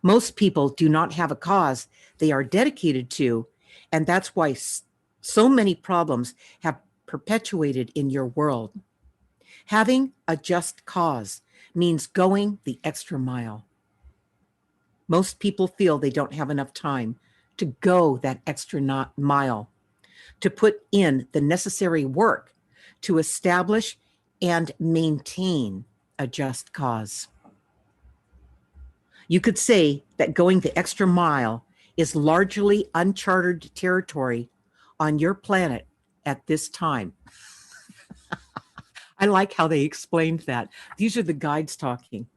Most people do not have a cause they are dedicated to, and that's why so many problems have perpetuated in your world. Having a just cause means going the extra mile. Most people feel they don't have enough time to go that extra mile, to put in the necessary work to establish and maintain a just cause. You could say that going the extra mile is largely uncharted territory on your planet at this time. I like how they explained that. These are the guides talking.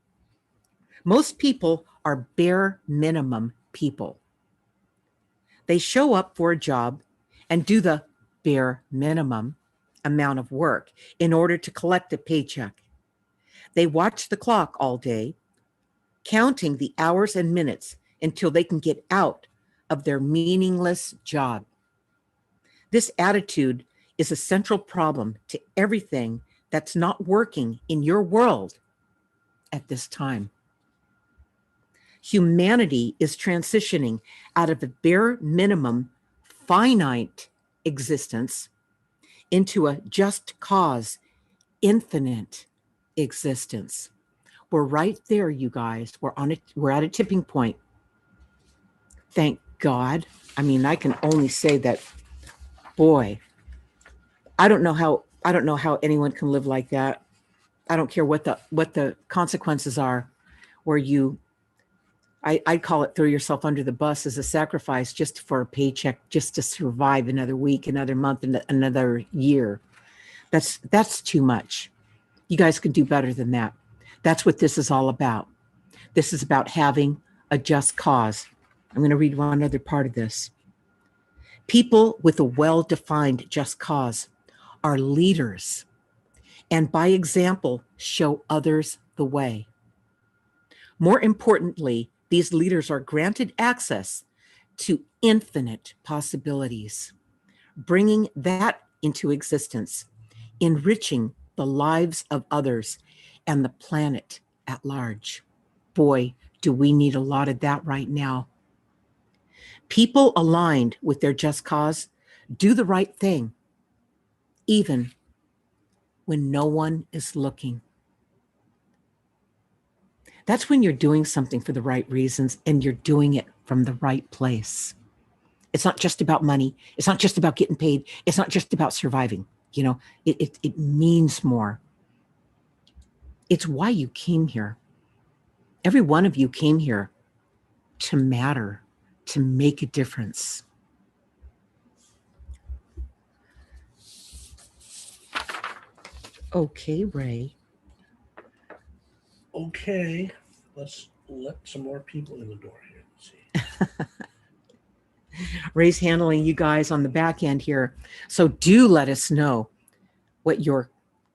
Most people are bare minimum people. They show up for a job and do the bare minimum amount of work in order to collect a paycheck. They watch the clock all day, counting the hours and minutes until they can get out of their meaningless job. This attitude is a central problem to everything that's not working in your world at this time. Humanity is transitioning out of a bare minimum, finite existence into a just cause, infinite existence. We're right there, you guys. We're at a tipping point. Thank God. I mean, I can only say that, boy, I don't know how anyone can live like that. I don't care what the consequences are, where I call it throw yourself under the bus as a sacrifice just for a paycheck, just to survive another week, another month, and another year. That's too much. You guys could do better than that. That's what this is all about. This is about having a just cause. I'm going to read one other part of this. People with a well-defined just cause are leaders, and by example, show others the way. More importantly, these leaders are granted access to infinite possibilities, bringing that into existence, enriching the lives of others and the planet at large. Boy, do we need a lot of that right now. People aligned with their just cause do the right thing, even when no one is looking. That's when you're doing something for the right reasons and you're doing it from the right place. It's not just about money. It's not just about getting paid. It's not just about surviving. You know, it means more. It's why you came here. Every one of you came here to matter, to make a difference. Okay, Ray. Okay, let's let some more people in the door here. Let's see. Ray's handling you guys on the back end here. So do let us know what your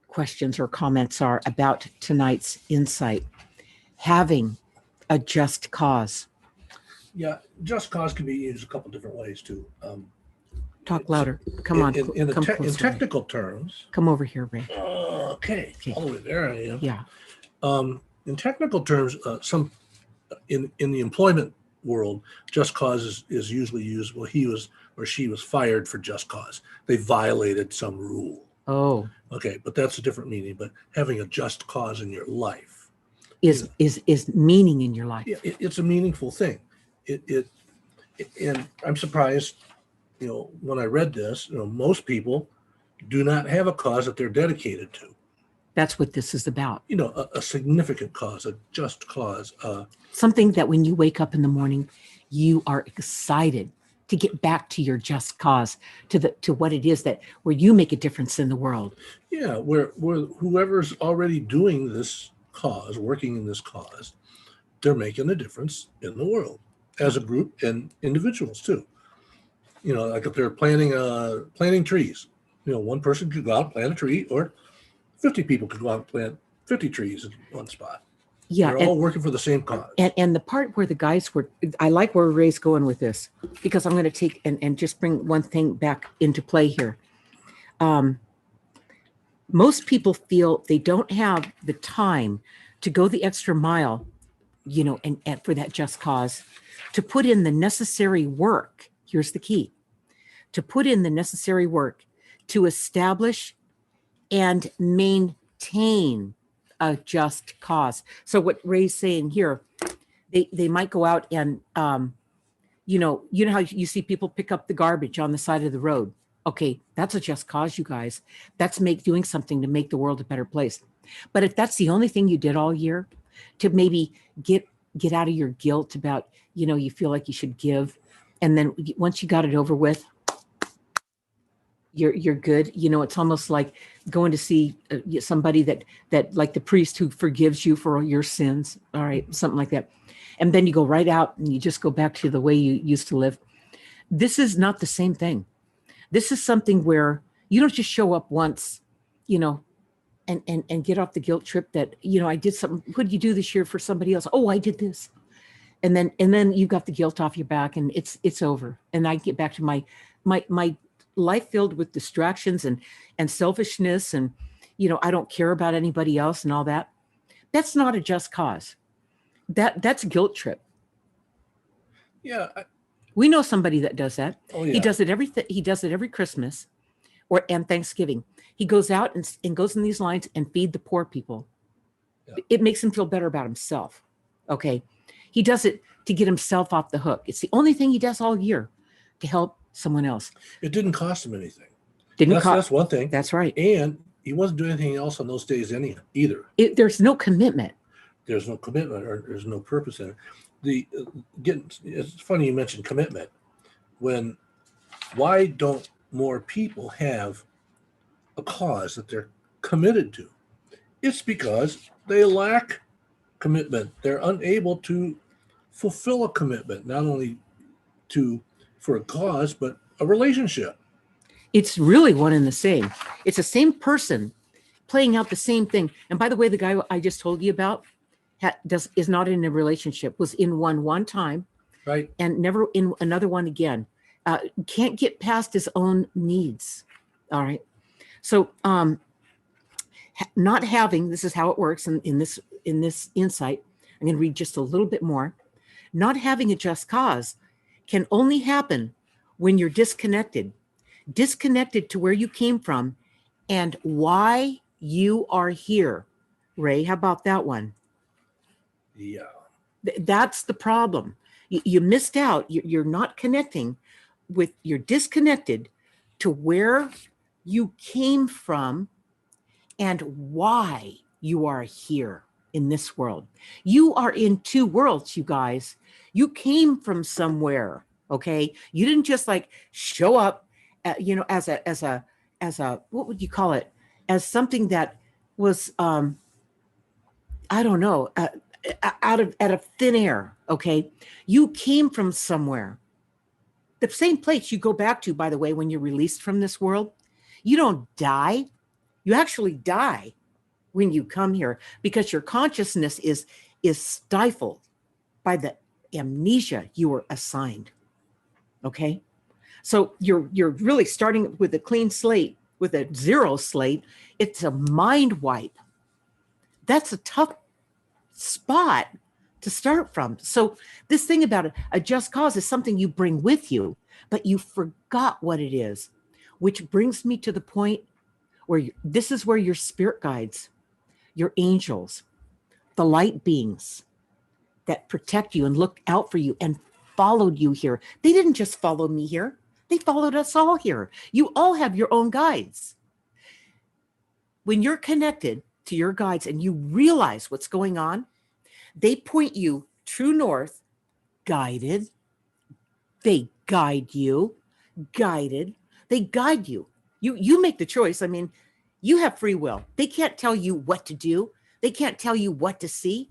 questions or comments are about tonight's insight. Having a just cause. Yeah, just cause can be used a couple different ways too. Talk louder. Come on. In closer, technical terms. Come over here, Ray. Okay. All the way there I am. Yeah. In technical terms, some in the employment world, just cause is usually used. Well, he was or she was fired for just cause. They violated some rule. Oh. Okay, but that's a different meaning. But having a just cause in your life is meaning in your life. Yeah, it's a meaningful thing. And I'm surprised, when I read this, most people do not have a cause that they're dedicated to. That's what this is about. A significant cause, a just cause. Something that when you wake up in the morning, you are excited to get back to your just cause, to what it is that where you make a difference in the world. Yeah, where whoever's already doing this cause, working in this cause, they're making a difference in the world as a group and individuals too. Like if they're planting trees, one person could go out and plant a tree, or 50 people could go out and plant 50 trees in one spot. Yeah, they're all working for the same cause. And the part where the guys were, I like where Ray's going with this, because I'm going to take and just bring one thing back into play here. Most people feel they don't have the time to go the extra mile and for that just cause, to put in the necessary work. Here's the key: to put in the necessary work to establish and maintain a just cause. So what Ray's saying here, they might go out and you know how you see people pick up the garbage on the side of the road. Okay, that's a just cause, you guys. That's doing something to make the world a better place. But if that's the only thing you did all year, to maybe get out of your guilt about, you feel like you should give, and then once you got it over with, you're good. It's almost like going to see somebody that like the priest who forgives you for all your sins. All right, something like that. And then you go right out and you just go back to the way you used to live. This is not the same thing. This is something where you don't just show up once, and get off the guilt trip that, I did something. What did you do this year for somebody else? Oh, I did this. And then you got the guilt off your back and it's over. And I get back to my life filled with distractions and selfishness. And, I don't care about anybody else and all that. That's not a just cause. That's a guilt trip. Yeah. We know somebody that does that. Oh, yeah. He does it every Christmas and Thanksgiving. He goes out and goes in these lines and feed the poor people. Yeah. It makes him feel better about himself. Okay. He does it to get himself off the hook. It's the only thing he does all year to help someone else. It didn't cost him anything. That's one thing. That's right. And he wasn't doing anything else on those days either. There's no commitment. There's no commitment, or there's no purpose in it. It's funny you mentioned commitment. Why don't more people have a cause that they're committed to? It's because they lack commitment. They're unable to fulfill a commitment, not only for a cause, but a relationship. It's really one and the same. It's the same person playing out the same thing. And by the way, the guy I just told you about is not in a relationship, was in one time, right, and never in another one again. Can't get past his own needs. All right. So not having, this is how it works in this insight. I'm going to read just a little bit more. Not having a just cause can only happen when you're disconnected to where you came from and why you are here. Ray, how about that one? Yeah. That's the problem. You missed out. You're not connecting you're disconnected to where you came from and why you are here in this world. You are in two worlds, you guys. You came from somewhere, okay? You didn't just like show up, as a what would you call it? As something that was, I don't know, out of thin air, okay? You came from somewhere. The same place you go back to, by the way, when you're released from this world. You don't die. You actually die when you come here because your consciousness is stifled by the amnesia you were assigned. Okay? So you're really starting with a clean slate, with a zero slate. It's a mind wipe. That's a tough spot to start from. So this thing about a just cause is something you bring with you, but you forgot what it is, which brings me to the point where this is where your spirit guides, your angels, the light beings that protect you and look out for you and followed you here. They didn't just follow me here. They followed us all here. You all have your own guides. When you're connected to your guides and you realize what's going on, they point you true north, guided. They guide you, guided. They guide you. You make the choice. I mean, you have free will. They can't tell you what to do. They can't tell you what to see.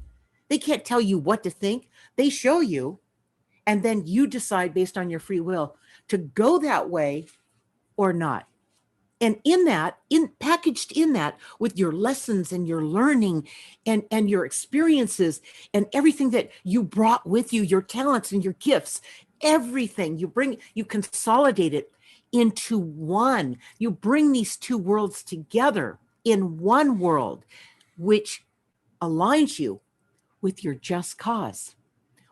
They can't tell you what to think. They show you, and then you decide based on your free will to go that way or not. And packaged in that with your lessons and your learning and your experiences and everything that you brought with you, your talents and your gifts, everything you consolidate it into one. You bring these two worlds together in one world, which aligns you with your just cause,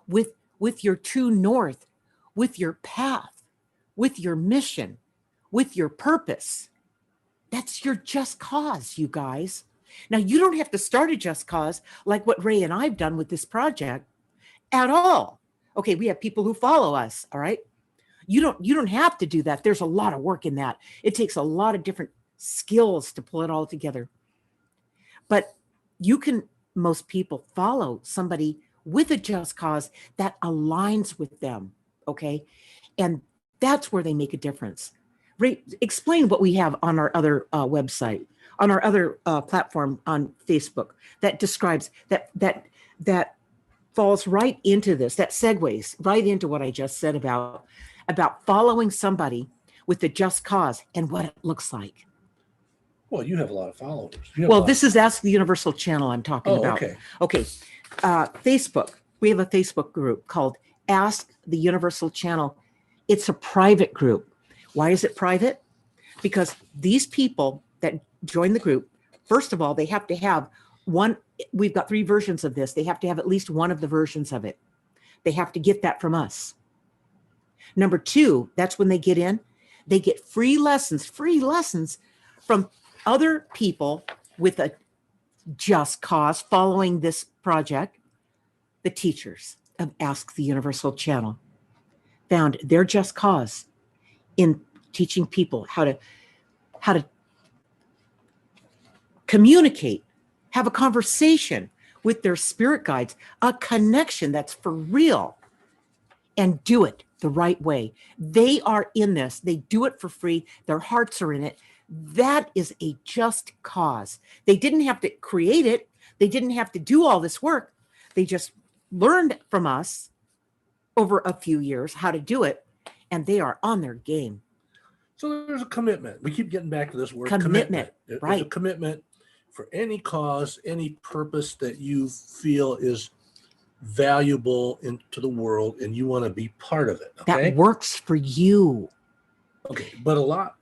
with your true north, with your path, with your mission, with your purpose. That's your just cause, you guys. Now, you don't have to start a just cause like what Ray and I've done with this project at all. Okay, we have people who follow us, all right? You don't have to do that. There's a lot of work in that. It takes a lot of different skills to pull it all together. But most people follow somebody with a just cause that aligns with them, okay? And that's where they make a difference. Ray, explain what we have on our other website, on our other platform on Facebook that describes that falls right into this, that segues right into what I just said about following somebody with a just cause and what it looks like. Well, you have a lot of followers. Well, this is Ask the Universal channel I'm talking about. Okay. Facebook. We have a Facebook group called Ask the Universal Channel. It's a private group. Why is it private? Because these people that join the group, first of all, they have to have one. We've got 3 versions of this. They have to have at least one of the versions of it. They have to get that from us. Number 2, that's when they get in. They get free lessons from other people with a just cause following this project. The teachers of Ask the Universal Channel found their just cause in teaching people how to communicate, have a conversation with their spirit guides, a connection that's for real, and do it the right way. They are in this. They do it for free. Their hearts are in it. That is a just cause. They didn't have to create it. They didn't have to do all this work. They just learned from us over a few years how to do it, and they are on their game. So there's a commitment. We keep getting back to this word Commitment. There's Right. a commitment for any cause, any purpose that you feel is valuable into the world and you want to be part of it. Okay. That works for you. Okay. But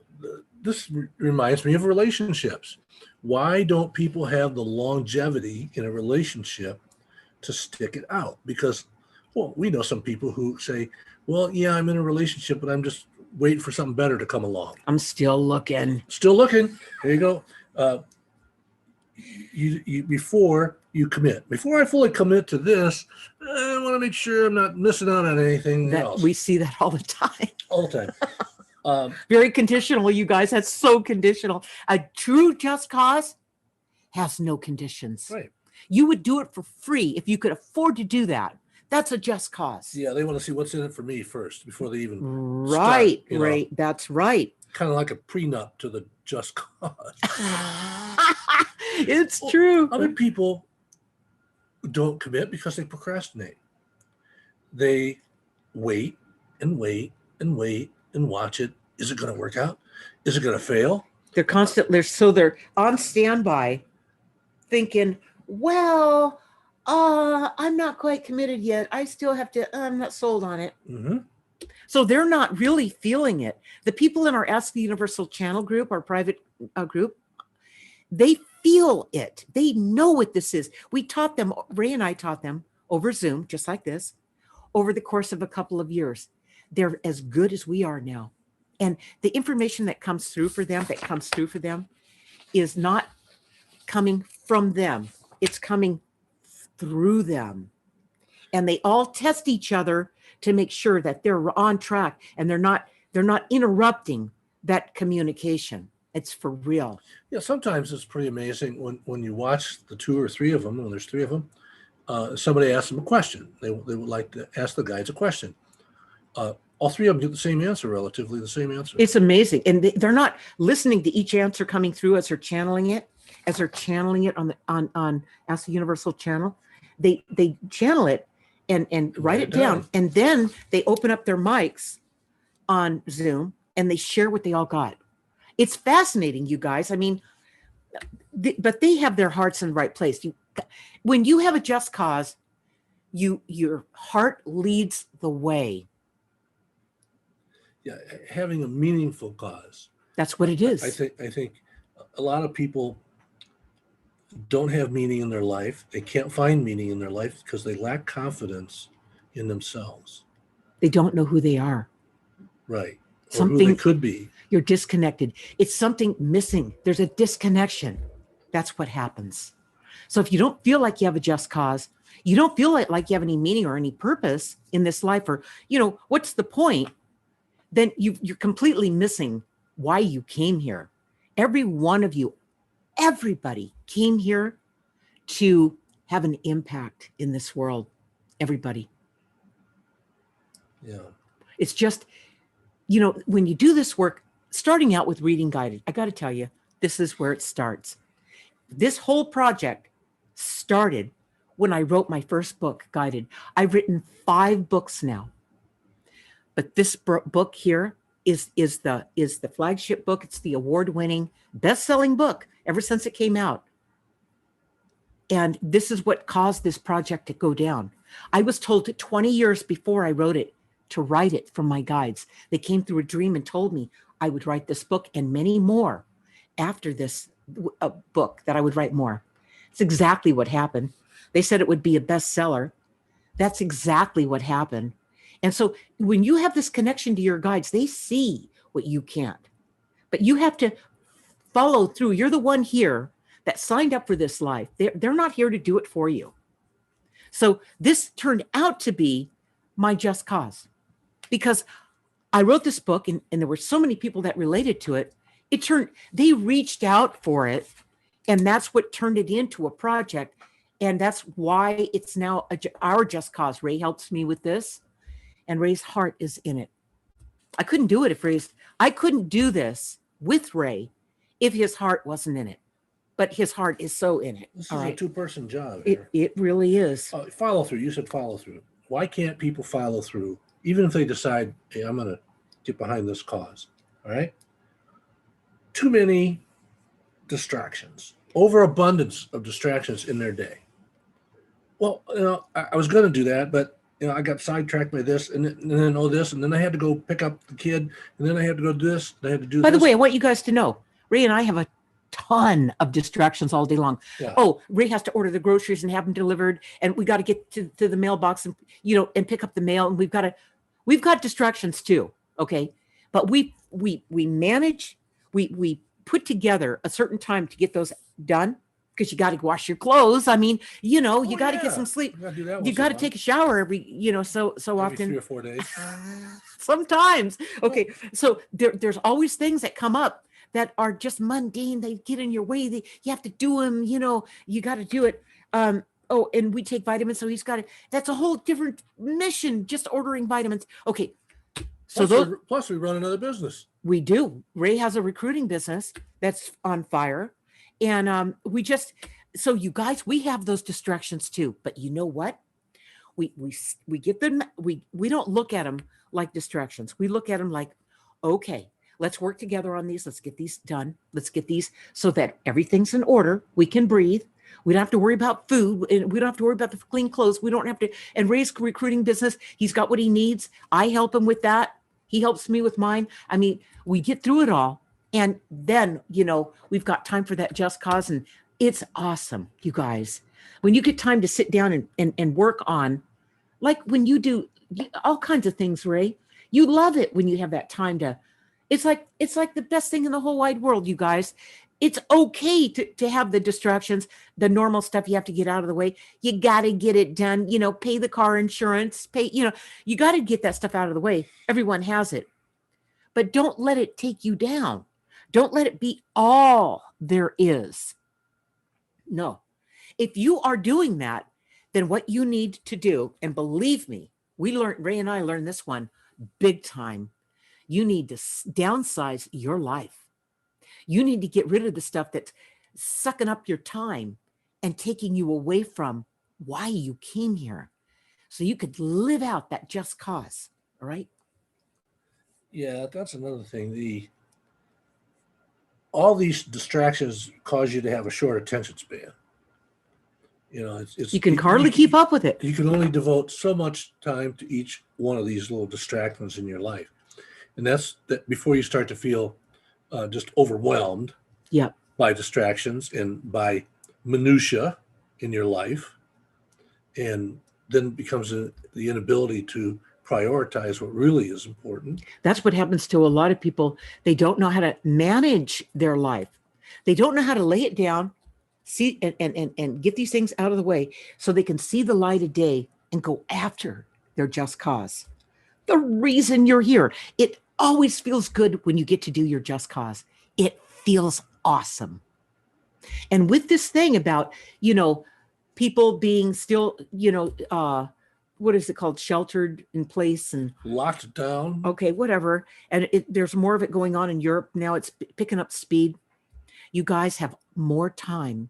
this reminds me of relationships. Why don't people have the longevity in a relationship to stick it out? Because, well, we know some people who say, well, yeah, I'm in a relationship, but I'm just waiting for something better to come along. I'm still looking. Still looking. There you go. Before you commit, before I fully commit to this, I want to make sure I'm not missing out on anything else. We see that all the time. All the time. Very conditional, you guys. That's so conditional. A true just cause has no conditions. Right. You would do it for free if you could afford to do that. That's a just cause. Yeah, they want to see what's in it for me first before they even right. start, you know. Right. That's right. Kind of like a prenup to the just cause. It's true. Other people don't commit because they procrastinate. They wait and wait and wait and watch it. Is it going to work out? Is it going to fail? They're they're on standby thinking, well, I'm not quite committed yet. I still have to, I'm not sold on it. Mm-hmm. So they're not really feeling it. The people in our Ask the Universal Channel group, our private group, they feel it. They know what this is. We taught them, Ray and I taught them over Zoom, just like this, over the course of a couple of years. They're as good as we are now. And the information that comes through for them, is not coming from them. It's coming through them. And they all test each other to make sure that they're on track and they're not interrupting that communication. It's for real. Yeah, sometimes it's pretty amazing when you watch the 2 or 3 of them, when there's 3 of them, somebody asks them a question. They would like to ask the guides a question. All 3 of them get the same answer, relatively the same answer. It's amazing. And they're not listening to each answer coming through as they're channeling it on Ask the Universal Channel. They channel it and write it down. And then they open up their mics on Zoom and they share what they all got. It's fascinating, you guys. I mean, but they have their hearts in the right place. When you have a just cause, your heart leads the way. Yeah, having a meaningful cause. That's what it is. I think a lot of people don't have meaning in their life. They can't find meaning in their life because they lack confidence in themselves. They don't know who they are. Right. Or who they Something, could be. you're disconnected. It's something missing. There's a disconnection. That's what happens. So if you don't feel like you have a just cause, you don't feel like you have any meaning or any purpose in this life, or, what's the point? Then you're completely missing why you came here. Every one of you, everybody came here to have an impact in this world. Everybody. Yeah. It's just, when you do this work, starting out with Reading Guided, I got to tell you, this is where it starts. This whole project started when I wrote my first book, Guided. I've written 5 books now, but this book here is the flagship book. It's the award-winning, best-selling book ever since it came out. And this is what caused this project to go down. I was told 20 years before I wrote it to write it from my guides. They came through a dream and told me I would write this book and many more after this book, that I would write more. It's exactly what happened. They said it would be a bestseller. That's exactly what happened. And so when you have this connection to your guides, they see what you can't. But you have to follow through. You're the one here that signed up for this life. They're not here to do it for you. So this turned out to be my just cause, because I wrote this book and there were so many people that related to it. They reached out for it, and that's what turned it into a project. And that's why it's now our just cause. Ray helps me with this, and Ray's heart is in it. I couldn't do it I couldn't do this with Ray if his heart wasn't in it. But his heart is so in it. This is a two-person job here. It really is. Follow through. You said follow through. Why can't people follow through, even if they decide, hey, I'm going to get behind this cause? All right. Too many distractions, overabundance of distractions in their day. Well, I was going to do that, but I got sidetracked by this, and then this, and then I had to go pick up the kid, and then I had to go do this, and I had to do. By the way, I want you guys to know, Ray and I have a ton of distractions all day long. Yeah. Oh, Ray has to order the groceries and have them delivered, and we got to get to the mailbox and and pick up the mail, and we've got distractions too. Okay, but we manage. We put together a certain time to get those done, because you got to wash your clothes. I mean, you got to get some sleep. You got to take a shower every so often. 3 or 4 days. Sometimes. Okay, so there's always things that come up that are just mundane. They get in your way. You have to do them. You got to do it. And we take vitamins, so he's got to. That's a whole different mission. Just ordering vitamins. Okay. So plus we run another business. We do. Ray has a recruiting business that's on fire. And so you guys, we have those distractions too. But you know what? We get them. We don't look at them like distractions. We look at them like, okay, let's work together on these. Let's get these done. Let's get these so that everything's in order. We can breathe. We don't have to worry about food. And we don't have to worry about the clean clothes. We don't have to. And Ray's recruiting business, he's got what he needs. I help him with that. He helps me with mine. I mean, we get through it all. And then, we've got time for that just cause. And it's awesome, you guys. When you get time to sit down and work on, like when you do all kinds of things, Ray, you love it when you have that time to, it's like the best thing in the whole wide world, you guys. It's okay to have the distractions, the normal stuff you have to get out of the way. You got to get it done, pay the car insurance, you got to get that stuff out of the way. Everyone has it. But don't let it take you down. Don't let it be all there is. No. If you are doing that, then what you need to do, and believe me, Ray and I learned this one big time. You need to downsize your life. You need to get rid of the stuff that's sucking up your time and taking you away from why you came here, so you could live out that just cause. All right. Yeah, that's another thing. All these distractions cause you to have a short attention span. You can hardly keep up with it. You can only devote so much time to each one of these little distractions in your life. And that's that before you start to feel just overwhelmed Yep. by distractions and by minutia in your life, and then becomes the inability to prioritize what really is important. That's what happens to a lot of people. They don't know how to manage their life. They don't know how to lay it down, see and get these things out of the way so they can see the light of day and go after their just cause. The reason you're here. It always feels good when you get to do your just cause. It feels awesome. And with this thing about, people being still, what is it called? Sheltered in place and Locked down. okay, whatever. And there's more of it going on in Europe now. It's picking up speed. You guys have more time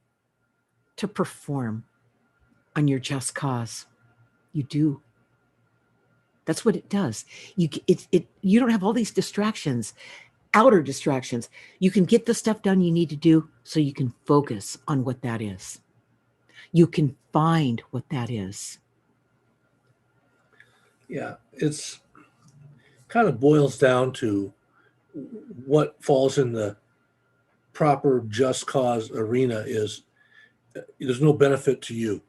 to perform on your just cause. You do. That's what it does. You don't have all these distractions, outer distractions. You can get the stuff done you need to do so you can focus on what that is. You can find what that is. Yeah, it's kind of boils down to what falls in the proper just cause arena is there's no benefit to you.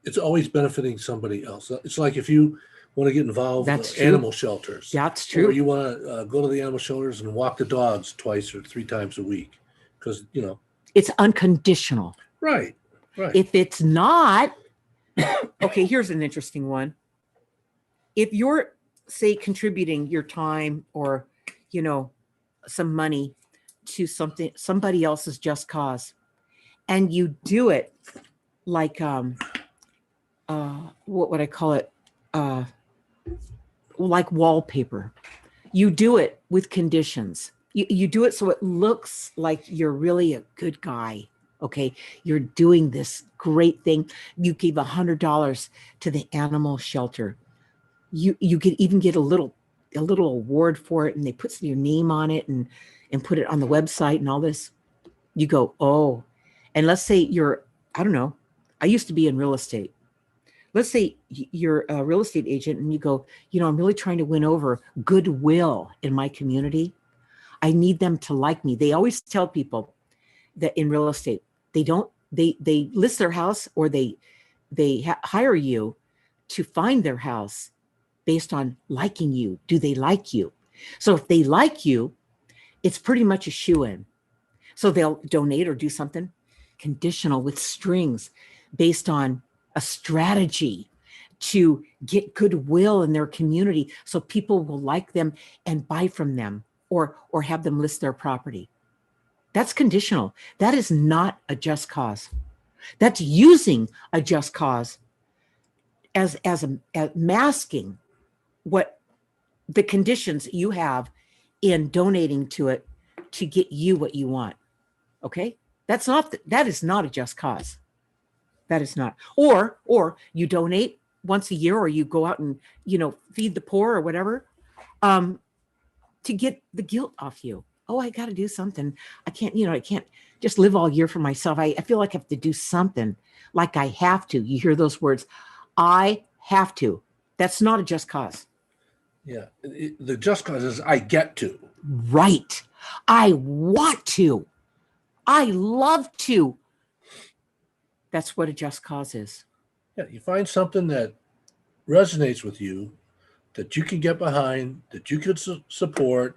It's always benefiting somebody else. It's like if you want to get involved That's in true. animal shelters. That's true. Or you want to go to the animal shelters and walk the dogs 2 or 3 times a week because, It's unconditional. Right. If it's not, okay, here's an interesting one. If you're, say, contributing your time or, some money to somebody else's just cause, and you do it like, what would I call it? Like wallpaper. You do it with conditions. You do it so it looks like you're really a good guy. Okay, you're doing this great thing. You gave $100 to the animal shelter. You could even get a little award for it, and they put your name on it and put it on the website and all this. You go, oh, and let's say you're, I don't know, I used to be in real estate. Let's say you're a real estate agent and you go, I'm really trying to win over goodwill in my community. I need them to like me. They always tell people that in real estate, they list their house or they hire you to find their house based on liking you. Do they like you? So if they like you, it's pretty much a shoe-in. So they'll donate or do something conditional with strings based on a strategy to get goodwill in their community so people will like them and buy from them or have them list their property. That's conditional. That is not a just cause. That's using a just cause as masking what the conditions you have in donating to it to get you what you want. Okay? That is not a just cause. That is not. Or you donate once a year, or you go out and, feed the poor or whatever, to get the guilt off you. Oh, I got to do something. I can't just live all year for myself. I feel like I have to do something, like I have to. You hear those words, I have to. That's not a just cause. Yeah. The just cause is I get to. Right. I want to. I love to. That's what a just cause is. Yeah. You find something that resonates with you, that you can get behind, that you could support.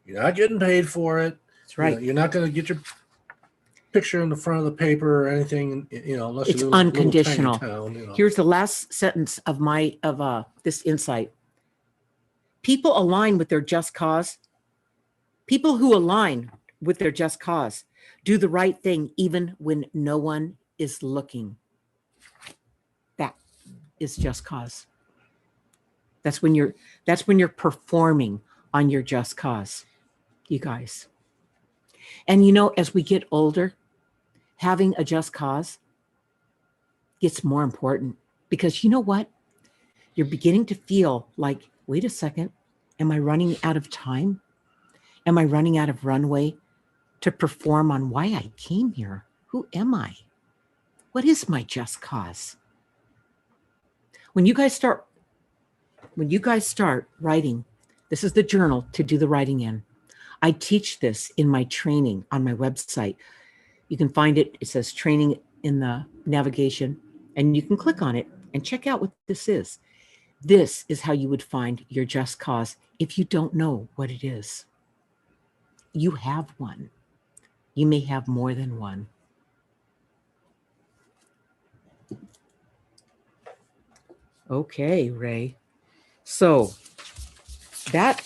You're not getting paid for it. That's right. You're not going to get your picture in the front of the paper or anything, unless it's you live in a unconditional. little tiny town, Here's the last sentence of this insight. People align with their just cause. People who align with their just cause do the right thing even when no one is looking. That is just cause. That's when you're performing on your just cause, you guys. And as we get older, having a just cause gets more important because you know what? You're beginning to feel like, wait a second, am I running out of time? Am I running out of runway to perform on why I came here? Who am I? What is my just cause? When you guys start writing, this is the journal to do the writing in. I teach this in my training on my website. You can find it. It says training in the navigation, and you can click on it and check out what this is. This is how you would find your just cause if you don't know what it is. You have one. You may have more than one. Okay, Ray. So that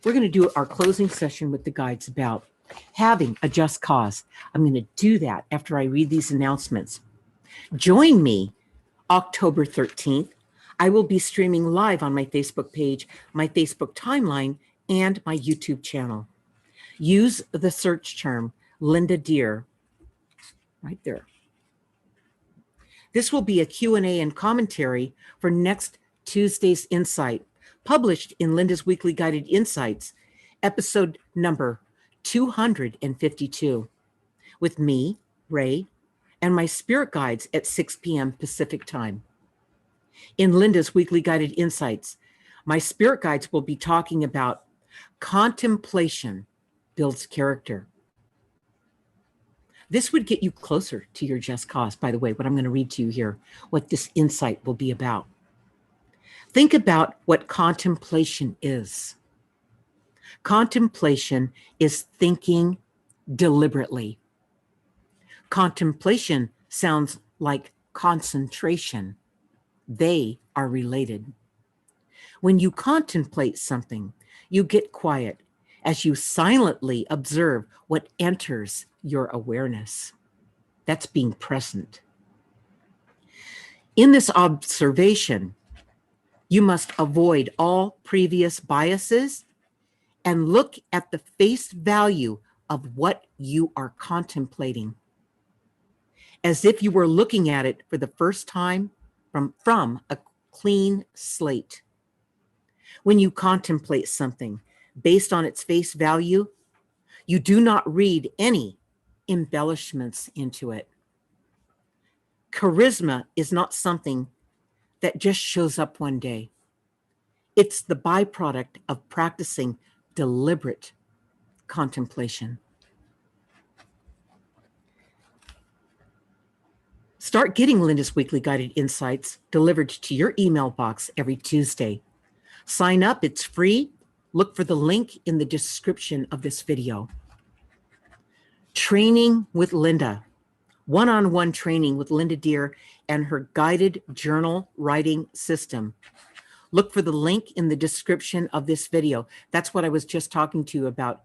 we're going to do our closing session with the guides about having a just cause. I'm going to do that after I read these announcements. Join me October 13th. I will be streaming live on my Facebook page, my Facebook timeline, and my YouTube channel. Use the search term Linda Deer right there. This will be a Q&A and commentary for next Tuesday's Insight, published in Linda's Weekly Guided Insights, episode number 252, with me, Ray, and my spirit guides at 6 p.m. Pacific time. In Linda's Weekly Guided Insights, my spirit guides will be talking about contemplation builds character. This would get you closer to your just cause, by the way, what I'm going to read to you here, what this insight will be about. Think about what contemplation is. Contemplation is thinking deliberately. Contemplation sounds like concentration. They are related. When you contemplate something, you get quiet as you silently observe what enters your awareness. That's being present. In this observation, you must avoid all previous biases and look at the face value of what you are contemplating, as if you were looking at it for the first time from a clean slate. When you contemplate something based on its face value, you do not read any embellishments into it. Charisma is not something that just shows up one day. It's the byproduct of practicing deliberate contemplation. Start getting Linda's Weekly Guided Insights delivered to your email box every Tuesday. Sign up, it's free. Look for the link in the description of this video. Training with Linda, one-on-one training with Linda Deer and her guided journal writing system. Look for the link in the description of this video. That's what I was just talking to you about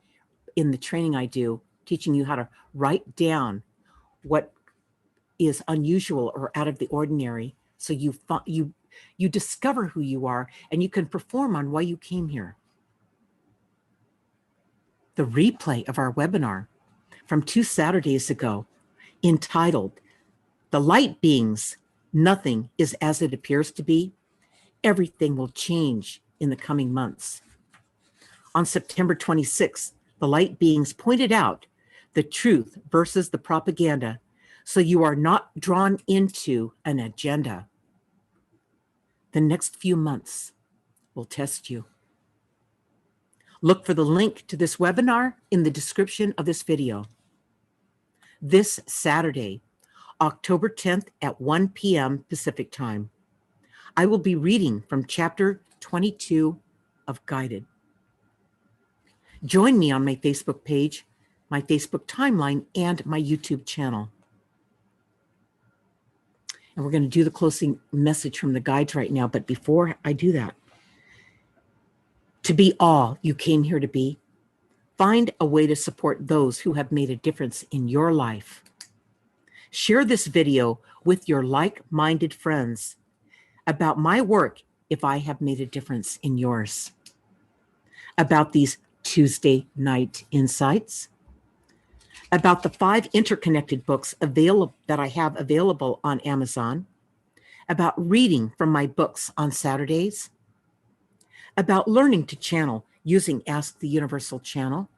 in the training I do, teaching you how to write down what is unusual or out of the ordinary, so you discover who you are and you can perform on why you came here. The replay of our webinar from 2 Saturdays ago, entitled "The Light Beings, Nothing is as It Appears to Be. Everything will change in the coming months." On September 26th, the light beings pointed out the truth versus the propaganda, so you are not drawn into an agenda. The next few months will test you. Look for the link to this webinar in the description of this video. This Saturday, October 10th at 1 p.m. Pacific time, I will be reading from chapter 22 of Guided. Join me on my Facebook page, my Facebook timeline, and my YouTube channel. And we're going to do the closing message from the guides right now. But before I do that, to be all you came here to be, find a way to support those who have made a difference in your life. Share this video with your like-minded friends about my work if I have made a difference in yours. About these Tuesday night insights. About the 5 interconnected books that I have available on Amazon. About reading from my books on Saturdays. About learning to channel using Ask the Universal channel.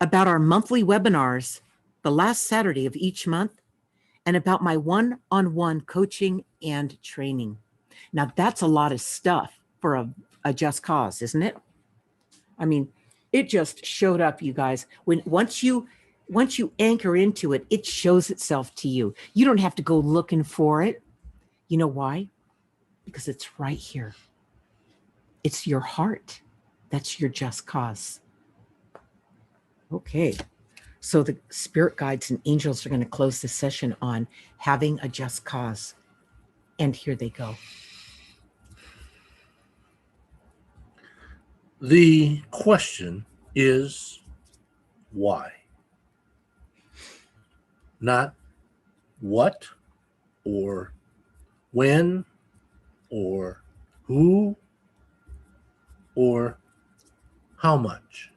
About our monthly webinars, the last Saturday of each month, and about my one-on-one coaching and training. Now, that's a lot of stuff for a just cause, isn't it? I mean, It just showed up, you guys. When once you anchor into it, it shows itself to you. You don't have to go looking for it. You know why? Because it's right here. It's your heart. That's your just cause. Okay. So the spirit guides and angels are going to close this session on having a just cause. And here they go. The question is why? Not what or when or who or how much.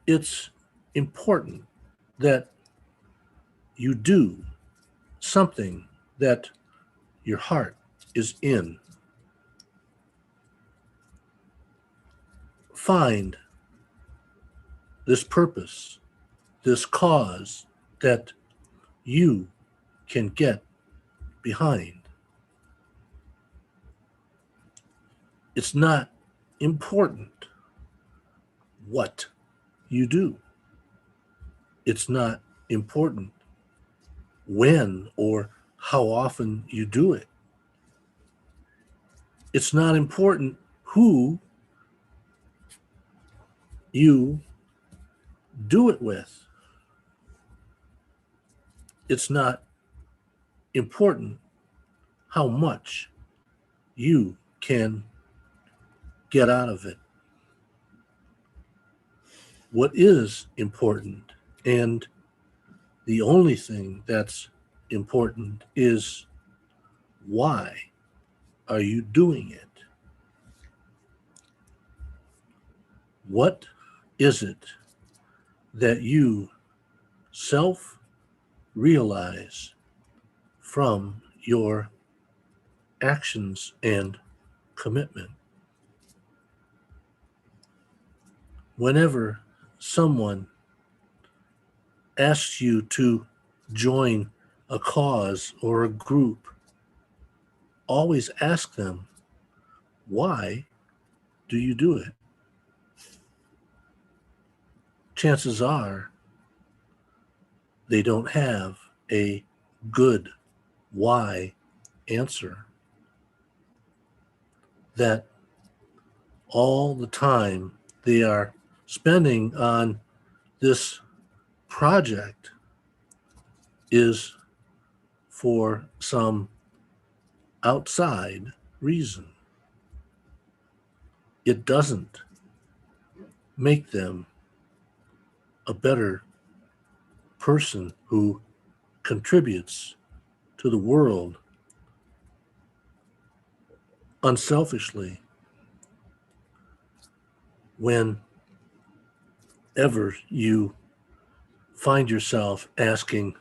It's important that you do something that your heart is in. Find this purpose, this cause that you can get behind. It's not important what you do. It's not important when or how often you do it. It's not important who you do it with. It's not important how much you can get out of it. What is important, and the only thing that's important, is why are you doing it? What is it that you self-realize from your actions and commitment? Whenever someone asks you to join a cause or a group, always ask them, why do you do it? Chances are they don't have a good why answer. That all the time they are spending on this project is for some outside reason. It doesn't make them a better person who contributes to the world unselfishly. Whenever you find yourself asking,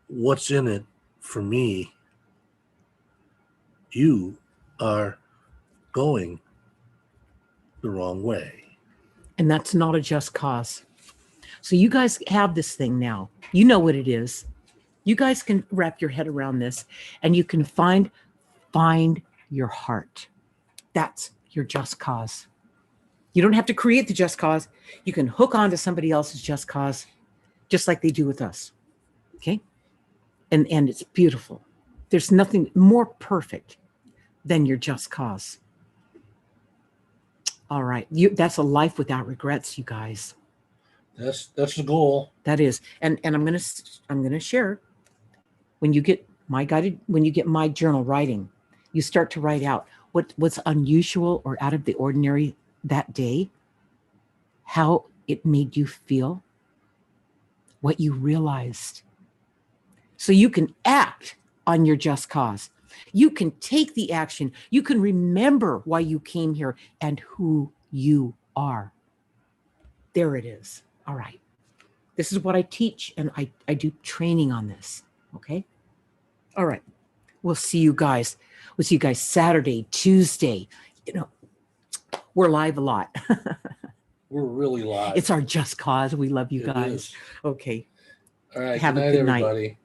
what's in it for me? You are going the wrong way. And that's not a just cause. So you guys have this thing now. You know what it is. You guys can wrap your head around this, and you can find your heart. That's your just cause. You don't have to create the just cause. You can hook on to somebody else's just cause, just like they do with us. Okay? And it's beautiful. There's nothing more perfect than your just cause. All right. That's a life without regrets, you guys. That's the goal. That is. And I'm gonna share, when you get my journal writing, you start to write out what's unusual or out of the ordinary that day, how it made you feel, what you realized. So you can act on your just cause. You can take the action. You can remember why you came here and who you are. There it is. All right. This is what I teach, and I do training on this. Okay. All right. We'll see you guys. We'll see you guys Saturday, Tuesday. You know, we're live a lot. We're really live. It's our just cause. We love you It guys. is. Okay. All right. Have Good a night, good night. everybody.